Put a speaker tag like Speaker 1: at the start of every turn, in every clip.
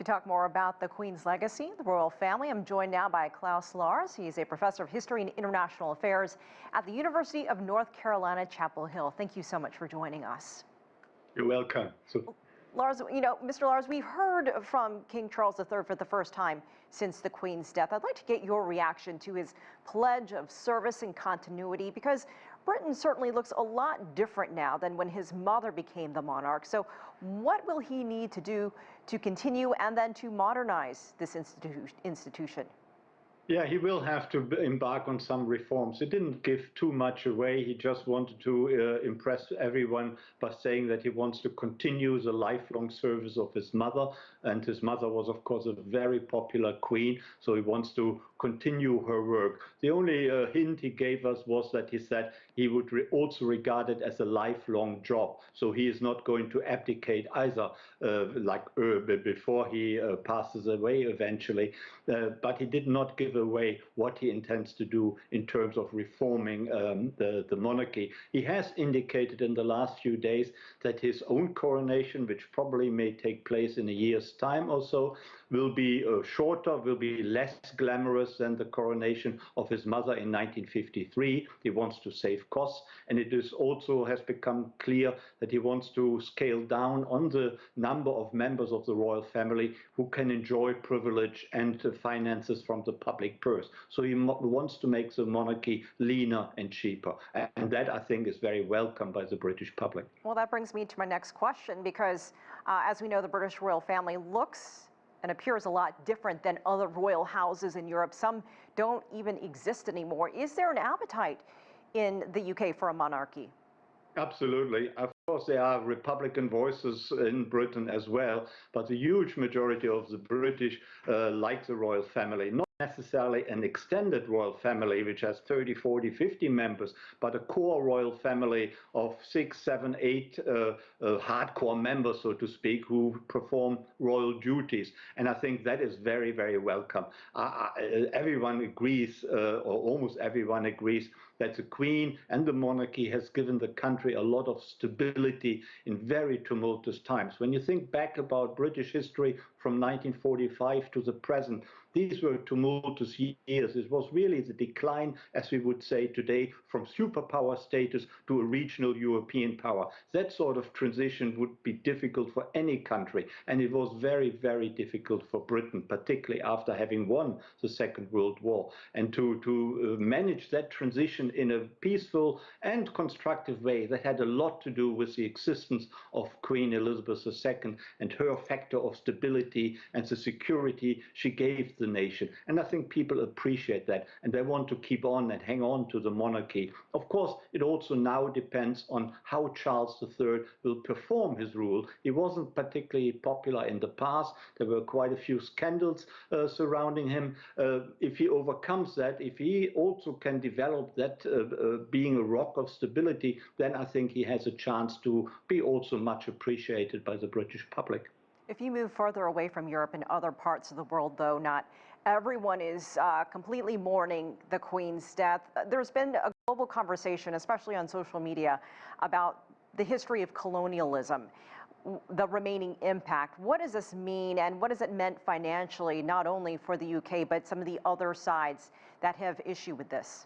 Speaker 1: To talk more about the Queen's legacy, the royal family, I'm joined now by Klaus Larres. He's a professor of history and international affairs at the University of North Carolina, Chapel Hill. Thank you so much for joining us.
Speaker 2: You're welcome.
Speaker 1: Lars, Mr. Lars, we've heard from King Charles III for the first time since the Queen's death. I'd like to get your reaction to his pledge of service and continuity, because Britain certainly looks a lot different now than when his mother became the monarch. So what will he need to do to continue and then to modernize this institution?
Speaker 2: Yeah, he will have to embark on some reforms. He didn't give too much away. He just wanted to impress everyone by saying that he wants to continue the lifelong service of his mother. And his mother was, of course, a very popular queen, so he wants to continue her work. The only hint he gave us was that he said he would also regard it as a lifelong job. So he is not going to abdicate either, before he passes away eventually. But he did not give away what he intends to do in terms of reforming the monarchy. He has indicated in the last few days that his own coronation, which probably may take place in a year's time or so, will be shorter, will be less glamorous than the coronation of his mother in 1953. He wants to save costs, and it is also has become clear that he wants to scale down on the number of members of the royal family who can enjoy privilege and finances from the public purse. So he wants to make the monarchy leaner and cheaper, and that, I think, is very welcome by the British public.
Speaker 1: Well, that brings me to my next question, because as we know, the British royal family looks and appears a lot different than other royal houses in Europe. Some don't even exist anymore. Is there an appetite in the UK for a monarchy?
Speaker 2: Absolutely. Of course, there are Republican voices in Britain as well, but the huge majority of the British like the royal family. Not necessarily an extended royal family, which has 30, 40, 50 members, but a core royal family of 6, 7, 8 hardcore members, so to speak, who perform royal duties. And I think that is very, very welcome. Everyone agrees, or almost everyone agrees, that the Queen and the monarchy has given the country a lot of stability in very tumultuous times. When you think back about British history from 1945 to the present, these were tumultuous years. It was really the decline, as we would say today, from superpower status to a regional European power. That sort of transition would be difficult for any country, and it was very, very difficult for Britain, particularly after having won the Second World War. And to manage that transition in a peaceful and constructive way, that had a lot to do with the existence of Queen Elizabeth II and her factor of stability and the security she gave the nation. And I think people appreciate that, and they want to keep on and hang on to the monarchy. Of course, it also now depends on how Charles III will perform his rule. He wasn't particularly popular in the past. There were quite a few scandals surrounding him. If he overcomes that, if he also can develop that being a rock of stability, then I think he has a chance to be also much appreciated by the British public.
Speaker 1: If you move further away from Europe and other parts of the world, though, not everyone is completely mourning the Queen's death. There's been a global conversation, especially on social media, about the history of colonialism, the remaining impact. What does this mean, and what has it meant financially, not only for the UK, but some of the other sides that have issue with this?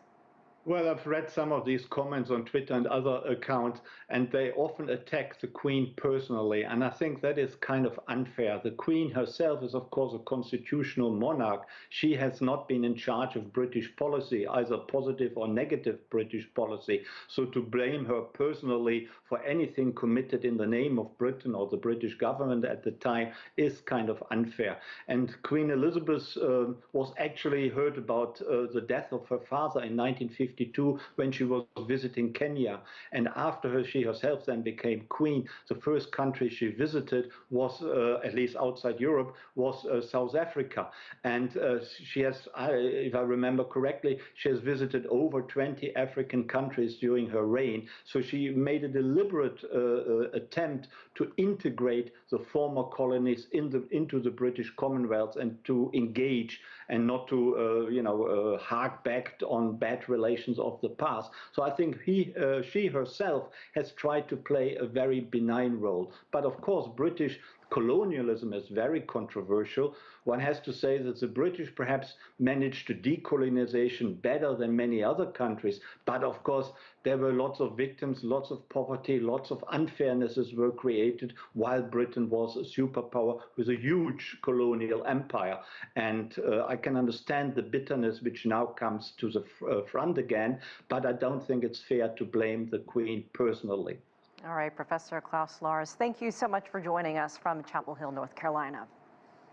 Speaker 2: Well, I've read some of these comments on Twitter and other accounts, and they often attack the Queen personally, and I think that is kind of unfair. The Queen herself is, of course, a constitutional monarch. She has not been in charge of British policy, either positive or negative British policy. So to blame her personally for anything committed in the name of Britain or the British government at the time is kind of unfair. And Queen Elizabeth was actually heard about the death of her father in 1950. When she was visiting Kenya, and after she herself then became queen, the first country she visited was, at least outside Europe, was South Africa. And she has, if I remember correctly, she has visited over 20 African countries during her reign. So she made a deliberate attempt to integrate the former colonies into the British Commonwealth and to engage and not to, hark back on bad relations of the past. So I think she herself has tried to play a very benign role. But of course, colonialism as very controversial, one has to say that the British perhaps managed to decolonization better than many other countries. But of course, there were lots of victims, lots of poverty, lots of unfairnesses were created while Britain was a superpower with a huge colonial empire. And I can understand the bitterness which now comes to the front again, but I don't think it's fair to blame the Queen personally.
Speaker 1: All right, Professor Klaus Larres, thank you so much for joining us from Chapel Hill, North Carolina.